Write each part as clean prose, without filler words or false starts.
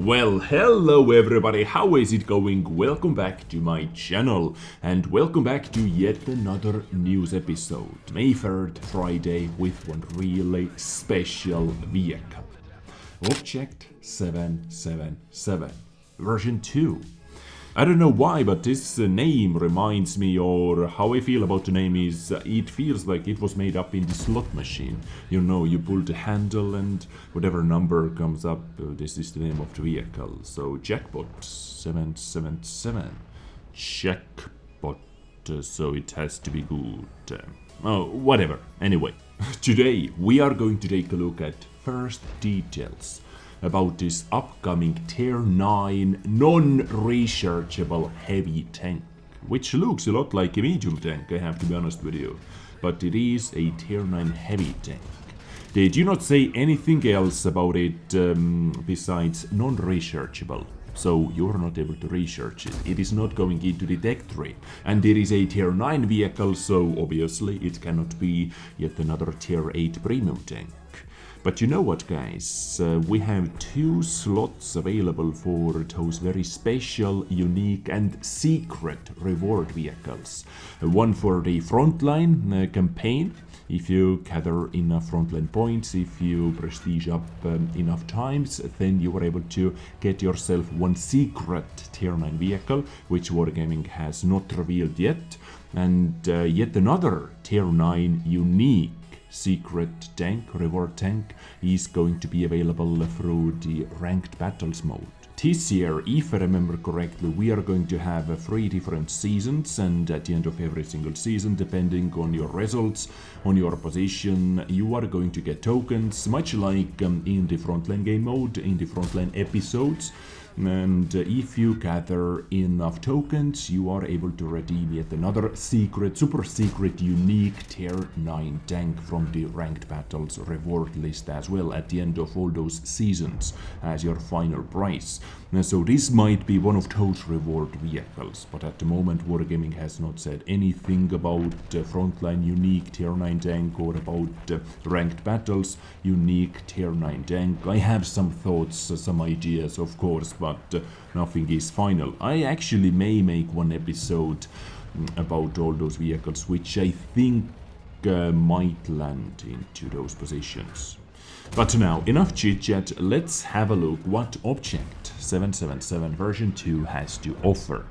Well, hello everybody, how is it going? Welcome back to my channel and welcome back to yet another news episode. May 3rd, Friday, with one really special vehicle. Object 777, version 2. I don't know why, but this name reminds me, or how I feel about the name is, it feels like it was made up in the slot machine. You know, you pull the handle and whatever number comes up, this is the name of the vehicle. So jackpot 777, jackpot, so it has to be good. Oh, whatever, anyway. Today we are going to take a look at first details about this upcoming Tier 9 non-rechargeable heavy tank, which looks a lot like a medium tank, I have to be honest with you, but it is a Tier 9 heavy tank. They do not say anything else about it besides non-rechargeable, so you're not able to recharge it. It is not going into the tech tree, and it is a Tier 9 vehicle, so obviously it cannot be yet another Tier 8 premium tank. But you know what, guys, we have 2 slots available for those very special, unique and secret reward vehicles. One for the Frontline campaign, if you gather enough Frontline points, if you prestige up enough times, then you are able to get yourself one secret Tier 9 vehicle, which Wargaming has not revealed yet, and yet another Tier 9 unique secret tank, reward tank, is going to be available through the Ranked Battles mode. This year, if I remember correctly, we are going to have 3 different seasons, and at the end of every single season, depending on your results, on your position, you are going to get tokens, much like in the Frontline game mode, in the Frontline episodes. And if you gather enough tokens, you are able to redeem yet another secret, super secret, unique Tier 9 tank from the Ranked Battles reward list as well at the end of all those seasons as your final prize. So this might be one of those reward vehicles, but at the moment Wargaming has not said anything about Frontline unique Tier 9 tank or about Ranked Battles unique Tier 9 tank. I have some thoughts, some ideas of course, but nothing is final. I actually may make one episode about all those vehicles, which I think might land into those positions. But now, enough chit-chat, let's have a look what Object 777 version 2 has to offer.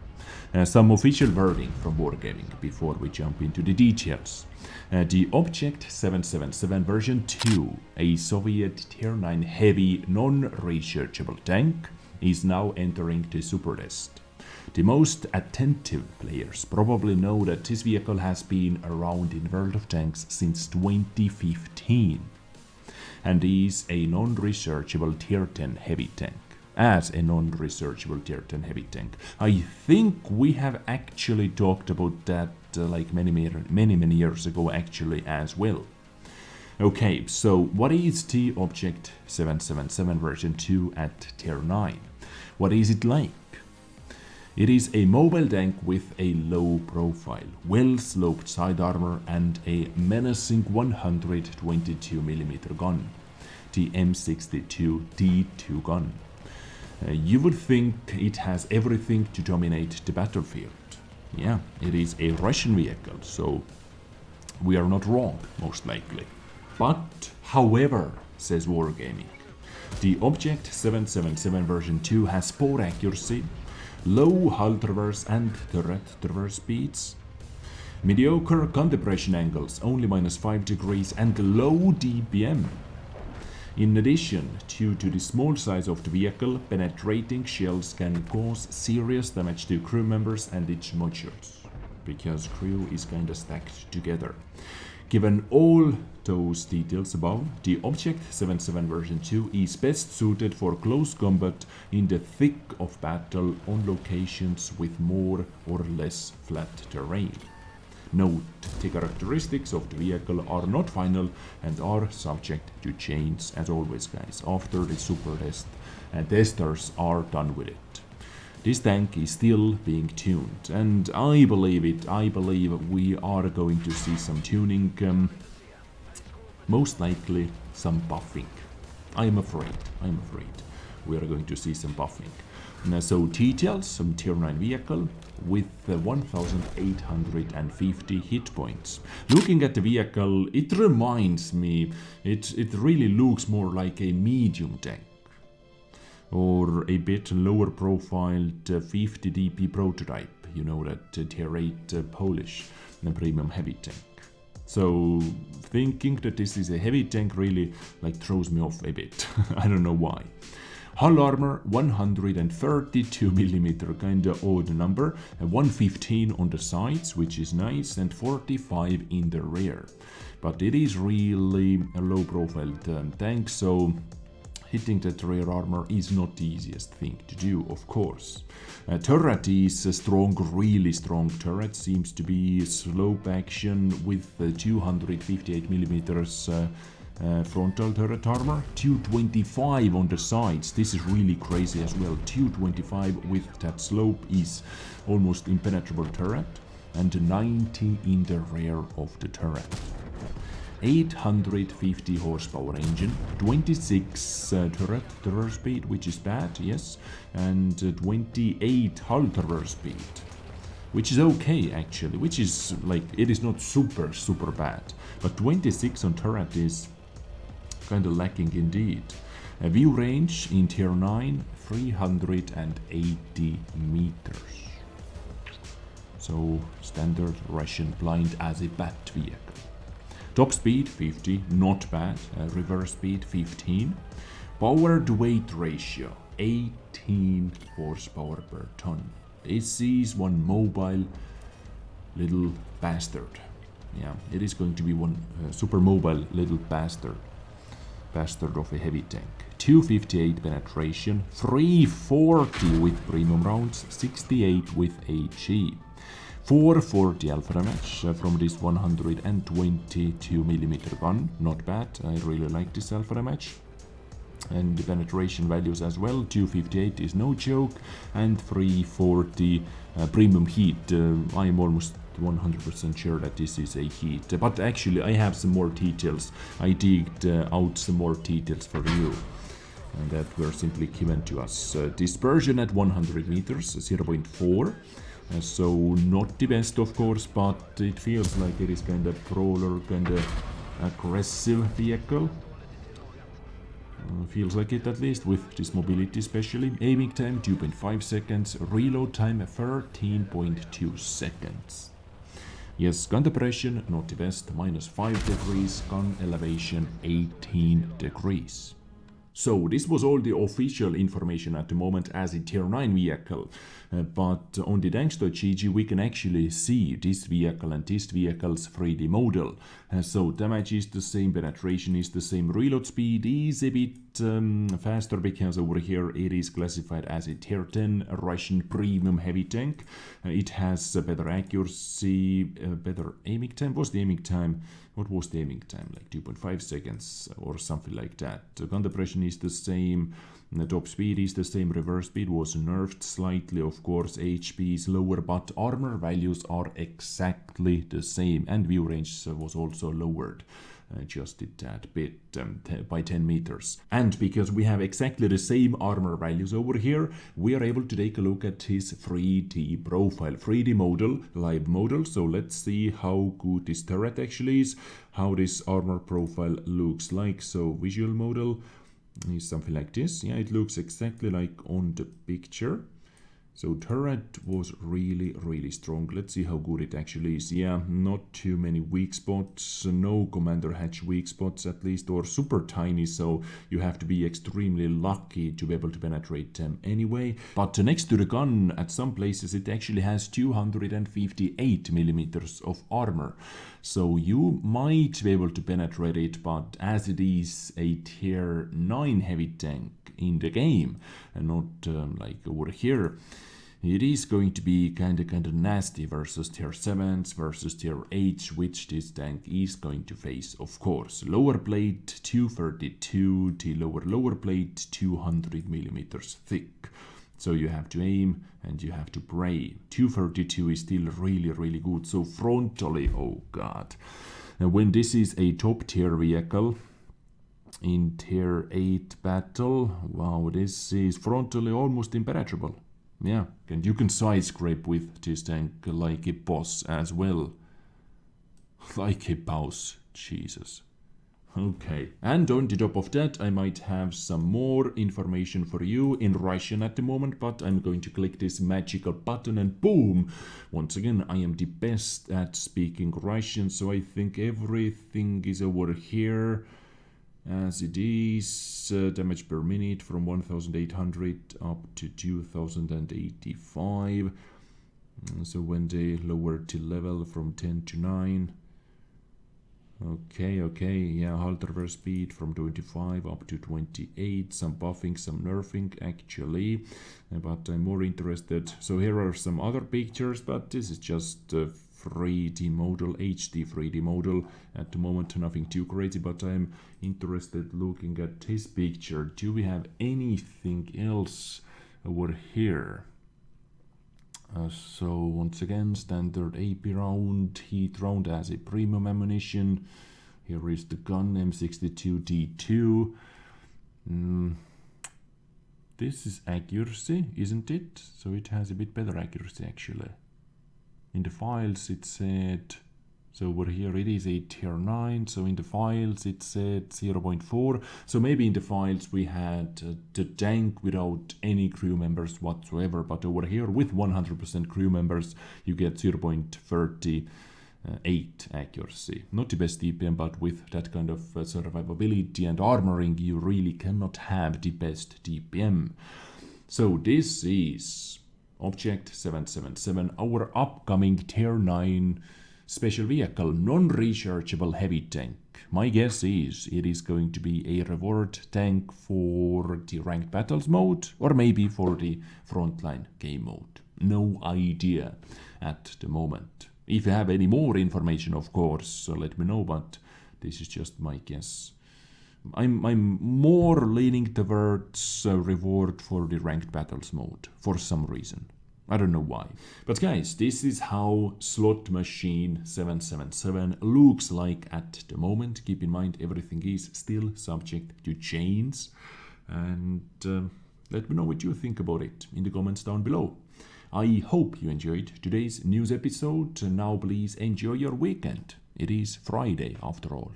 Some official wording from Wargaming before we jump into the details. The Object 777 version 2, a Soviet Tier 9 heavy non-rechargeable tank, is now entering the Super Test. The most attentive players probably know that this vehicle has been around in World of Tanks since 2015 and is a non-rechargeable Tier 10 heavy tank. As a non-rechargeable Tier 10 heavy tank. I think we have actually talked about that like many years ago actually as well. Okay, so what is the Object 777 version 2 at Tier 9? What is it like? It is a mobile tank with a low profile, well-sloped side armor and a menacing 122mm gun, the M62D2 gun. You would think it has everything to dominate the battlefield. Yeah, it is a Russian vehicle, so we are not wrong, most likely. But, however, says Wargaming, the Object 777 version 2 has poor accuracy, low hull traverse and turret traverse speeds, mediocre gun depression angles, only -5 degrees, and low DPM. In addition, due to the small size of the vehicle, penetrating shells can cause serious damage to crew members and its modules, because crew is kinda stacked together. Given all those details above, the Object 77 version 2 is best suited for close combat in the thick of battle on locations with more or less flat terrain. Note, the characteristics of the vehicle are not final and are subject to change as always, guys, after the super test and testers are done with it. This tank is still being tuned, and I believe we are going to see some tuning, most likely some buffing. I'm afraid. we are going to see some buffing. So details, some tier 9 vehicle with 1850 hit points. Looking at the vehicle, it reminds me, it really looks more like a medium tank or a bit lower profiled 50 DP prototype, you know, that tier 8 Polish premium heavy tank. So thinking that this is a heavy tank really like throws me off a bit. I don't know why. Hull armor 132mm, kinda odd number, 115 on the sides, which is nice, and 45 in the rear. But it is really a low profile tank, so hitting that rear armor is not the easiest thing to do, of course. Turret is a strong, really strong turret, seems to be slope action with 258mm frontal turret armor, 225 on the sides. This is really crazy as well. 225 with that slope is almost impenetrable turret, and 90 in the rear of the turret. 850 horsepower engine, 26 turret traverse speed, which is bad, yes, and 28 hull traverse speed, which is okay actually, which is like, it is not super bad, but 26 on turret is kind of lacking indeed. A view range in tier 9, 380 meters. So standard Russian blind as a bat vehicle. Top speed 50, not bad. Reverse speed 15. Power to weight ratio 18 horsepower per ton. This is one mobile little bastard. Yeah, it is going to be one super mobile little bastard of a heavy tank. 258 penetration, 340 with premium rounds, 68 with HE. 440 alpha damage from this 122mm gun, not bad, I really like this alpha damage. And the penetration values as well, 258 is no joke, and 340 premium heat. I am almost 100% sure that this is a heat, but actually I have some more details. I digged out some more details for you, and that were simply given to us. Dispersion at 100 meters, 0.4. So not the best, of course, but it feels like it is kind of brawler, kind of aggressive vehicle. Feels like it, at least, with this mobility especially. Aiming time 2.5 seconds, reload time 13.2 seconds. Yes, gun depression not the best, -5 degrees, gun elevation 18 degrees. So this was all the official information at the moment as a tier 9 vehicle, but on the tanks.gg we can actually see this vehicle and this vehicle's 3D model. So damage is the same, penetration is the same, reload speed is a bit faster because over here it is classified as a tier 10 Russian premium heavy tank. It has better accuracy, better aiming time. What was the aiming time? Like 2.5 seconds or something like that. The gun depression is the same, the top speed is the same, reverse speed was nerfed slightly, of course, HP is lower, but armor values are exactly the same, and view range was also lowered. Adjusted that bit by 10 meters. And because we have exactly the same armor values over here, we are able to take a look at his 3D profile, 3D model, live model. So let's see how good this turret actually is, how this armor profile looks like. So visual model is something like this. Yeah, it looks exactly like on the picture. So turret was really strong. Let's see how good it actually is. Yeah, not too many weak spots, no commander hatch weak spots at least, or super tiny, so you have to be extremely lucky to be able to penetrate them anyway. But next to the gun, at some places it actually has 258mm of armor. So you might be able to penetrate it, but as it is a tier 9 heavy tank in the game, and not like over here, it is going to be kind of nasty versus tier 7s, versus tier 8s, which this tank is going to face, of course. Lower plate 232, the lower plate 200mm thick. So you have to aim and you have to pray. 232 is still really good. So frontally, oh god. And when this is a top tier vehicle, in tier 8 battle. Wow, this is frontally almost impenetrable. Yeah, and you can side scrape with this tank like a boss as well. Like a boss, Jesus. Okay, and on the top of that, I might have some more information for you in Russian at the moment, but I'm going to click this magical button and boom! Once again, I am the best at speaking Russian, so I think everything is over here as it is. Damage per minute from 1800 up to 2085. So when they lower the level from 10 to 9. Okay, yeah, halter speed from 25 up to 28, some buffing, some nerfing actually, but I'm more interested. So here are some other pictures, but this is just a 3D model, HD 3D model. At the moment, nothing too crazy, but I'm interested looking at his picture. Do we have anything else over here? So once again, standard AP round, heat round as a premium ammunition. Here is the gun, M62D2. This is accuracy, isn't it? So it has a bit better accuracy actually. In the files it said, so over here it is a tier 9, so in the files it said 0.4. So maybe in the files we had the tank without any crew members whatsoever, but over here with 100% crew members you get 0.38 accuracy. Not the best DPM, but with that kind of survivability and armoring you really cannot have the best DPM. So this is Object 777, our upcoming tier 9 special vehicle, non-rechargeable heavy tank. My guess is it is going to be a reward tank for the Ranked Battles mode, or maybe for the Frontline game mode. No idea at the moment. If you have any more information, of course, let me know, but this is just my guess. I'm more leaning towards a reward for the Ranked Battles mode, for some reason. I don't know why. But guys, this is how Slot Machine 777 looks like at the moment. Keep in mind, everything is still subject to change. And let me know what you think about it in the comments down below. I hope you enjoyed today's news episode. Now please enjoy your weekend. It is Friday after all.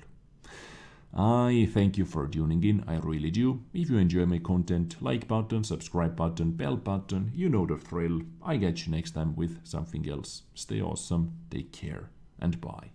I thank you for tuning in, I really do. If you enjoy my content, like button, subscribe button, bell button, you know the thrill. I catch you next time with something else. Stay awesome, take care, and bye.